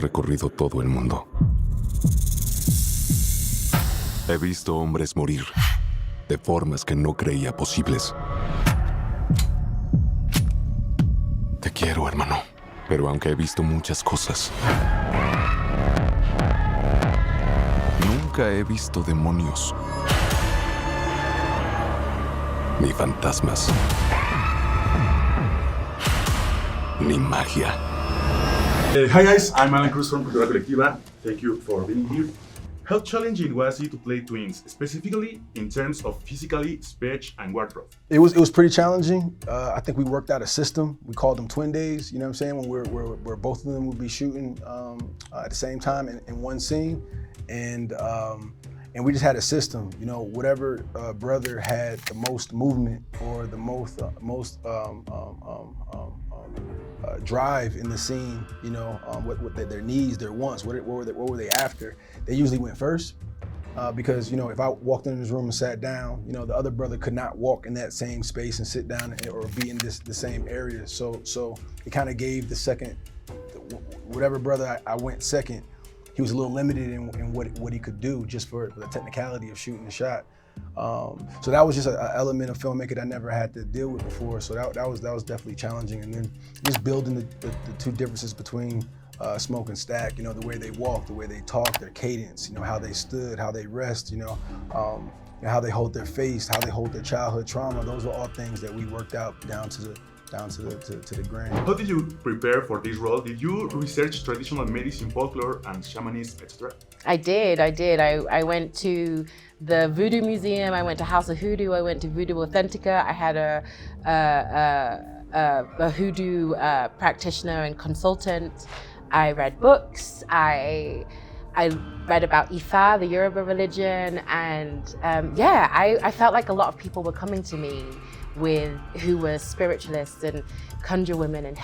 recorrido todo el mundo. He visto hombres morir de formas que no creía posibles. Te quiero, hermano. Pero aunque he visto muchas cosas, nunca he visto demonios ni fantasmas ni magia. Hi guys, I'm Alan Cruz from Cultura Colectiva. Thank you for being here. How challenging was it to play twins, specifically in terms of physically, speech, and wardrobe? It was pretty challenging. I think we worked out a system. We called them twin days. You know what I'm saying? When where both of them would be shooting at the same time in one scene, and we just had a system. You know, whatever brother had the most movement or the most drive in the scene, you know, what their needs, their wants, what were they after? They usually went first because, you know, if I walked into this room and sat down, you know, the other brother could not walk in that same space and sit down or be in the same area. So it kind of gave the second, whatever brother I went second, he was a little limited in what he could do just for the technicality of shooting the shot. So that was just an element of filmmaking I never had to deal with before. So that was definitely challenging. And then just building the two differences between Smoke and Stack, you know, the way they walk, the way they talk, their cadence, you know, how they stood, how they rest, you know, how they hold their face, how they hold their childhood trauma. Those were all things that we worked out down to the grain. How did you prepare for this role? Did you research traditional medicine, folklore, and shamanism, etc.? I did. I went to the Voodoo Museum. I went to House of Hoodoo. I went to Voodoo Authentica. I had a Hoodoo practitioner and consultant. I read books. I read about Ifa, the Yoruba religion, and I felt like a lot of people were coming to me who were spiritualists and conjure women and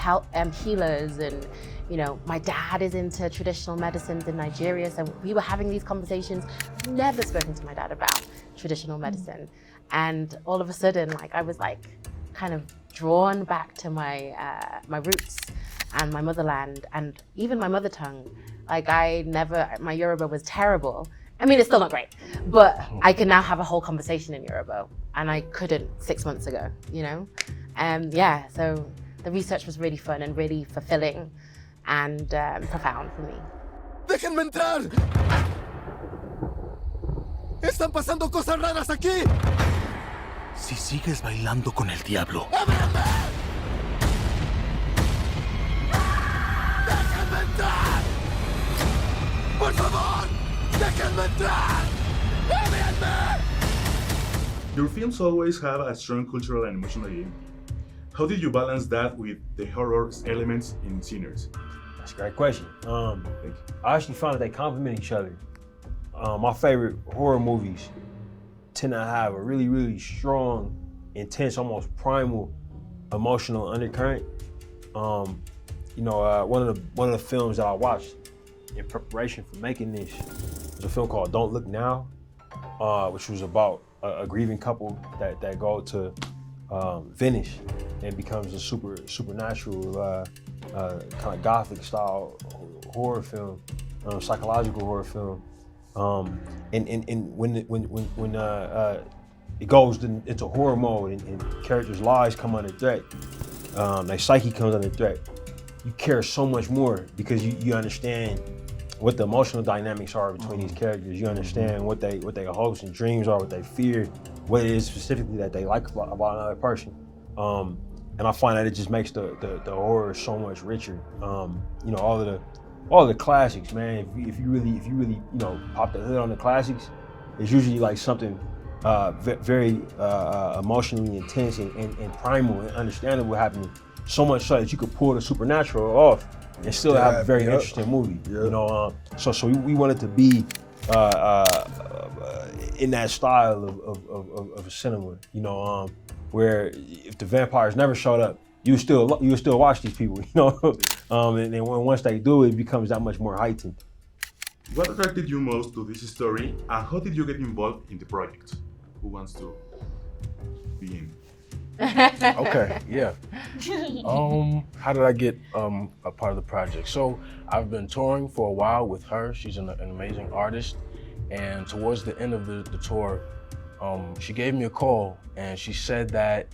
healers, and you know, my dad is into traditional medicines in Nigeria, so we were having these conversations. Never spoken to my dad about traditional medicine, and all of a sudden, like I was like kind of drawn back to my roots and my motherland, and even my mother tongue. Like my Yoruba was terrible. I mean, it's still not great, but I can now have a whole conversation in Yoruba, and I couldn't 6 months ago, you know? So the research was really fun and really fulfilling and profound for me. ¡Déjenme entrar! ¡Están pasando cosas raras aquí! Si sigues bailando con el diablo... ¡Ábreme! ¡Déjenme entrar! ¡Por favor! ¡Déjenme entrar! ¡Ábranme! Your films always have a strong cultural and emotional game. How did you balance that with the horror elements in Sinners? That's a great question. I actually found that they complement each other. My favorite horror movies tend to have a really, really strong, intense, almost primal emotional undercurrent. You know, one of the films that I watched in preparation for making this was a film called Don't Look Now, which was about a grieving couple that go to Venice and becomes a supernatural kind of gothic style horror film, psychological horror film. And when it goes into horror mode and characters' lives come under threat, their psyche comes under threat, you care so much more because you understand what the emotional dynamics are between these characters. You understand what their hopes and dreams are, what they fear, what it is specifically that they like about another person. And I find that it just makes the horror so much richer. You know, all the classics, man. If you really, you know, pop the hood on the classics, it's usually like something very emotionally intense and primal and understandable happening. So much so that you could pull the supernatural off and still have a very interesting movie. Yep. You know, so we wanted to be in that style of a cinema. You know, where if the vampires never showed up, you still watch these people. You know, and then once they do, it becomes that much more heightened. What attracted you most to this story, and how did you get involved in the project? Who wants to begin? Okay, yeah. How did I get a part of the project? So I've been touring for a while with her. She's an amazing artist. And towards the end of the tour, she gave me a call and she said that,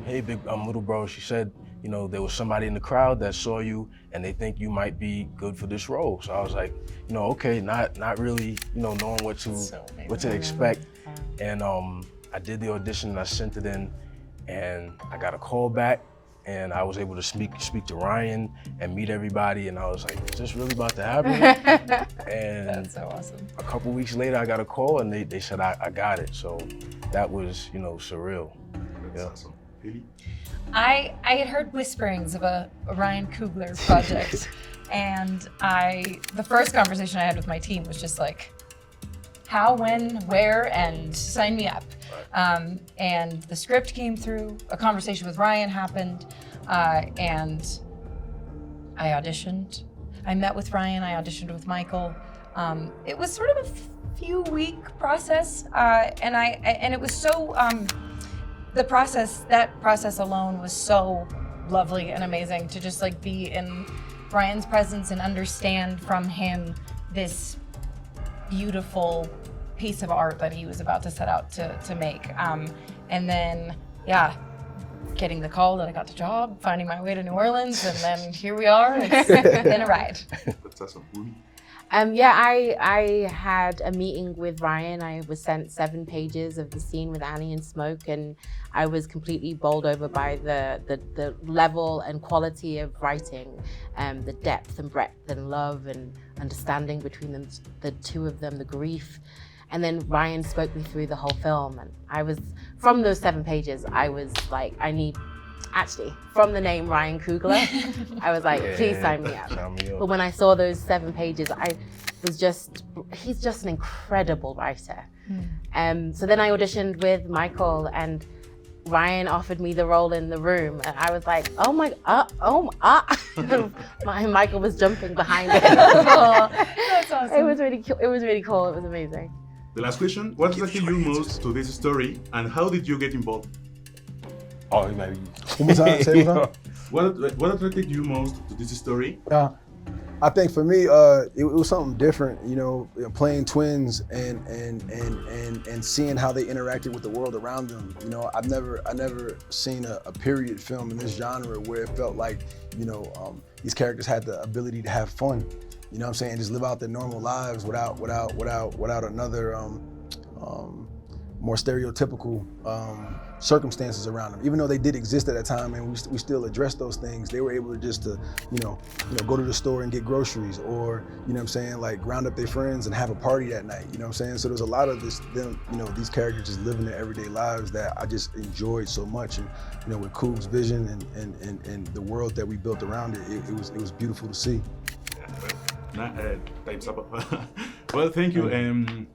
hey, big little bro, she said, you know, there was somebody in the crowd that saw you and they think you might be good for this role. So I was like, you know, okay, not really, you know, knowing what to expect. And I did the audition and I sent it in and I got a call back and I was able to speak to Ryan and meet everybody and I was like, is this really about to happen? And That's so awesome. a couple weeks later I got a call and they said I got it. So that was, you know, surreal. That's awesome. Hailee? I had heard whisperings of a Ryan Coogler project, and the first conversation I had with my team was just like, how, when, where, and sign me up. And the script came through, a conversation with Ryan happened, and I auditioned. I met with Ryan, I auditioned with Michael. It was sort of a few-week process, and it was so, that process alone was so lovely and amazing to just like be in Ryan's presence and understand from him this beautiful piece of art that he was about to set out to make. And then, yeah, getting the call that I got the job, finding my way to New Orleans, and then here we are. It's been a ride. That's awesome. Wunmi? Yeah, I had a meeting with Ryan. I was sent 7 pages of the scene with Annie and Smoke, and I was completely bowled over by the level and quality of writing, the depth and breadth and love and understanding between them, the two of them, the grief. And then Ryan spoke me through the whole film, and I was, from those 7 pages, I was like, actually, from the name Ryan Coogler, I was like, please sign me up. But when I saw those 7 pages, he's just an incredible writer. So then I auditioned with Michael and Ryan offered me the role in The Room. And I was like, Michael was jumping behind it. That's awesome. It was really cool. It was amazing. The last question, what attracted you most to this story and how did you get involved? Oh, maybe. One more time, say it one time. What attracted you most to this story? I think for me, it was something different, you know, playing twins and seeing how they interacted with the world around them. You know, I've never seen a period film in this genre where it felt like, you know, these characters had the ability to have fun. You know what I'm saying? Just live out their normal lives without another more stereotypical circumstances around them. Even though they did exist at that time and we still addressed those things, they were able to just to, you know, go to the store and get groceries or, you know what I'm saying, like round up their friends and have a party that night, you know what I'm saying? So there's a lot of these characters just living their everyday lives that I just enjoyed so much. And, you know, with Coog's vision and the world that we built around it, it was beautiful to see. Time's up. Well, thank you.